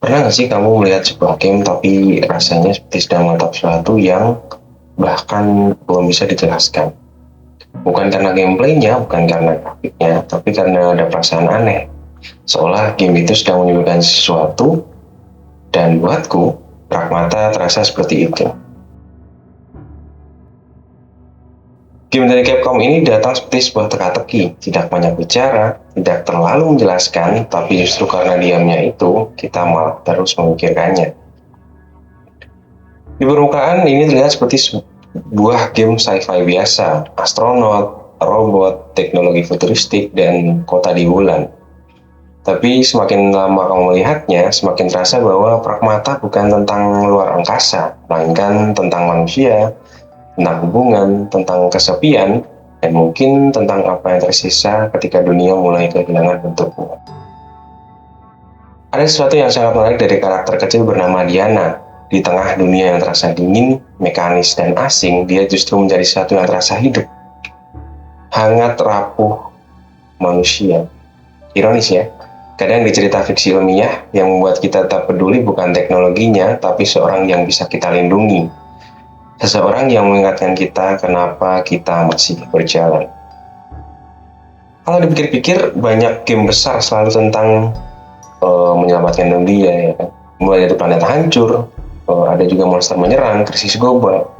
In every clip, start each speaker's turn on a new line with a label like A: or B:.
A: Pernah nggak sih kamu melihat sebuah game tapi rasanya seperti sedang menatap sesuatu yang bahkan belum bisa dijelaskan? Bukan karena gameplaynya, bukan karena grafiknya, tapi karena ada perasaan aneh. Seolah game itu sedang menyebutkan sesuatu, dan buatku, Pragmata terasa seperti itu. Game dari Capcom ini datang seperti sebuah teka-teki, tidak banyak bicara, tidak terlalu menjelaskan, tapi justru karena diamnya itu, kita malah terus memikirkannya. Di permukaan ini terlihat seperti sebuah game sci-fi biasa, astronot, robot, teknologi futuristik, dan kota di bulan. Tapi semakin lama kamu melihatnya, semakin terasa bahwa Pragmata bukan tentang luar angkasa, melainkan tentang manusia, tentang hubungan, tentang kesepian, dan mungkin tentang apa yang tersisa ketika dunia mulai kehilangan bentuknya. Ada sesuatu yang sangat menarik dari karakter kecil bernama Diana. Di tengah dunia yang terasa dingin, mekanis, dan asing, dia justru menjadi sesuatu yang terasa hidup. Hangat, rapuh, manusia. Ironis ya, kadang di cerita fiksi ilmiah yang membuat kita tak peduli bukan teknologinya, tapi seorang yang bisa kita lindungi. Seseorang yang mengingatkan kita kenapa kita masih berjalan. Kalau dipikir-pikir, banyak game besar selalu tentang menyelamatkan dunia, ya kan? Mulai dari planet hancur, ada juga monster menyerang, krisis global.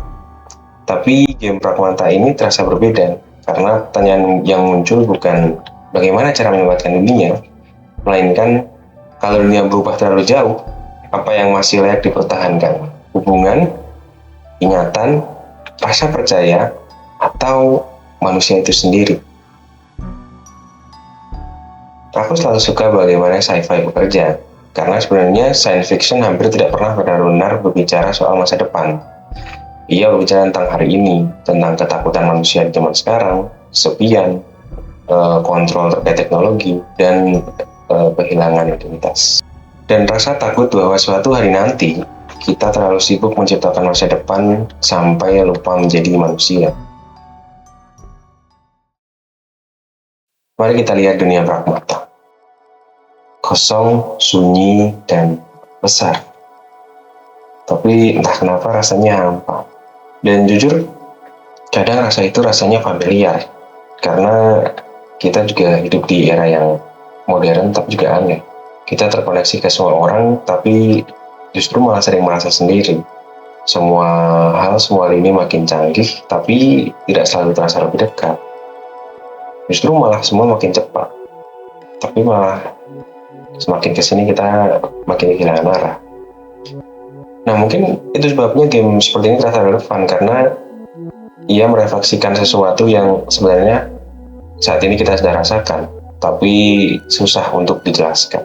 A: Tapi game Pragmata ini terasa berbeda, karena pertanyaan yang muncul bukan bagaimana cara menyelamatkan dunia, melainkan kalau dunia berubah terlalu jauh, apa yang masih layak dipertahankan? Hubungan, ingatan, rasa percaya, atau manusia itu sendiri. Aku selalu suka bagaimana sci-fi bekerja, karena sebenarnya science fiction hampir tidak pernah benar-benar berbicara soal masa depan. Ia berbicara tentang hari ini, tentang ketakutan manusia di zaman sekarang, kesepian, kontrol terkait teknologi, dan kehilangan identitas. Dan rasa takut bahwa suatu hari nanti, kita terlalu sibuk menciptakan masa depan sampai lupa menjadi manusia. Mari kita lihat dunia Pragmata. Kosong, sunyi, dan besar. Tapi entah kenapa rasanya hampa. Dan jujur, kadang rasa itu rasanya familiar. Karena kita juga hidup di era yang modern tapi juga aneh. Kita terkoneksi ke semua orang, tapi justru malah sering merasa sendiri. Semua hal, semua lini makin canggih, tapi tidak selalu terasa lebih dekat. Justru malah semua makin cepat, tapi malah semakin kesini kita makin kehilangan arah. Nah, mungkin itu sebabnya game seperti ini terasa relevan, karena ia merefleksikan sesuatu yang sebenarnya saat ini kita sudah rasakan, tapi susah untuk dijelaskan.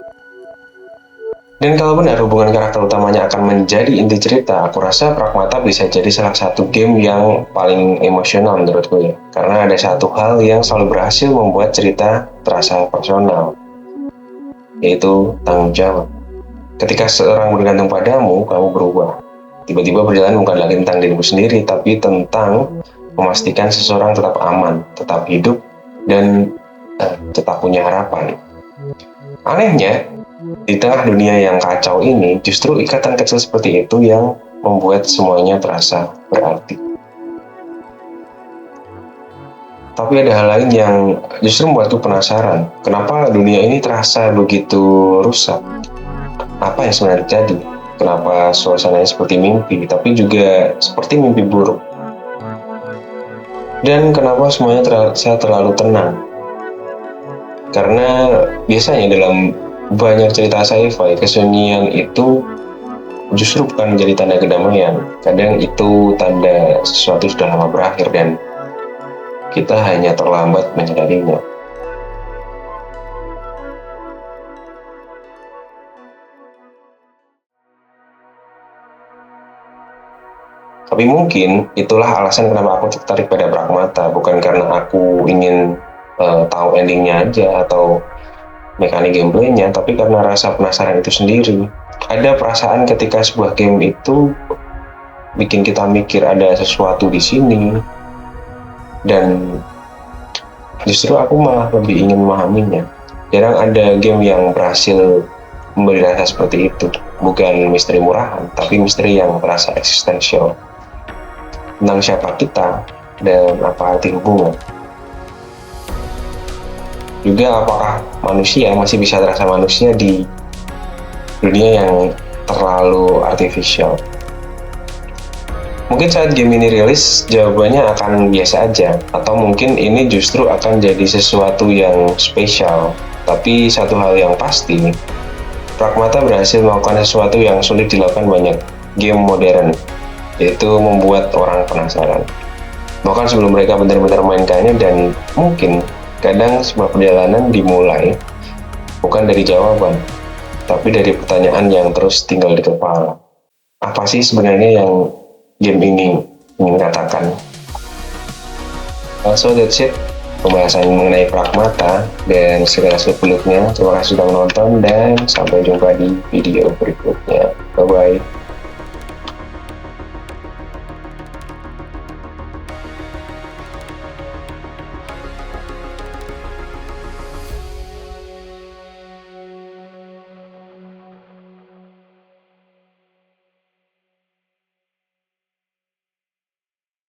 A: Dan kalau benar hubungan karakter utamanya akan menjadi inti cerita, aku rasa Pragmata bisa jadi salah satu game yang paling emosional menurutku ya. Karena ada satu hal yang selalu berhasil membuat cerita terasa personal, yaitu tanggung jawab. Ketika seorang bergantung padamu, kamu berubah. Tiba-tiba berjalan bukan lagi tentang dirimu sendiri, tapi tentang memastikan seseorang tetap aman, tetap hidup, dan tetap punya harapan. Anehnya, di tengah dunia yang kacau ini, justru ikatan kecil seperti itu yang membuat semuanya terasa berarti. Tapi ada hal lain yang justru membuatku penasaran, kenapa dunia ini terasa begitu rusak? Apa yang sebenarnya terjadi? Kenapa suasananya seperti mimpi, tapi juga seperti mimpi buruk? Dan kenapa semuanya terasa terlalu tenang? Karena biasanya dalam banyak cerita sci-fi, kesunyian itu justru bukan menjadi tanda kedamaian. Kadang itu tanda sesuatu sudah lama berakhir dan kita hanya terlambat menyadarinya. Tapi mungkin itulah alasan kenapa aku tertarik pada Pragmata, bukan karena aku ingin tahu endingnya aja atau mekanik gameplaynya, tapi karena rasa penasaran itu sendiri. Ada perasaan ketika sebuah game itu bikin kita mikir ada sesuatu di sini, dan justru aku malah lebih ingin memahaminya. Jarang ada game yang berhasil memberi rasa seperti itu. bukan misteri murahan, tapi misteri yang terasa eksistensial tentang siapa kita dan apa arti hubungan. Juga apakah manusia masih bisa terasa manusia di dunia yang terlalu artificial. Mungkin saat game ini rilis, jawabannya akan biasa aja, atau mungkin ini justru akan jadi sesuatu yang spesial. Tapi satu hal yang pasti, Pragmata berhasil melakukan sesuatu yang sulit dilakukan banyak game modern, yaitu membuat orang penasaran. Bahkan sebelum mereka benar-benar mainkannya, dan mungkin kadang sebuah perjalanan dimulai bukan dari jawaban, tapi dari pertanyaan yang terus tinggal di kepala. Apa sih sebenarnya yang game ini ingin katakan? So that's it, pembahasan mengenai Pragmata dan segala seluk-beluknya. Terima kasih sudah menonton dan sampai jumpa di video berikutnya. Bye-bye.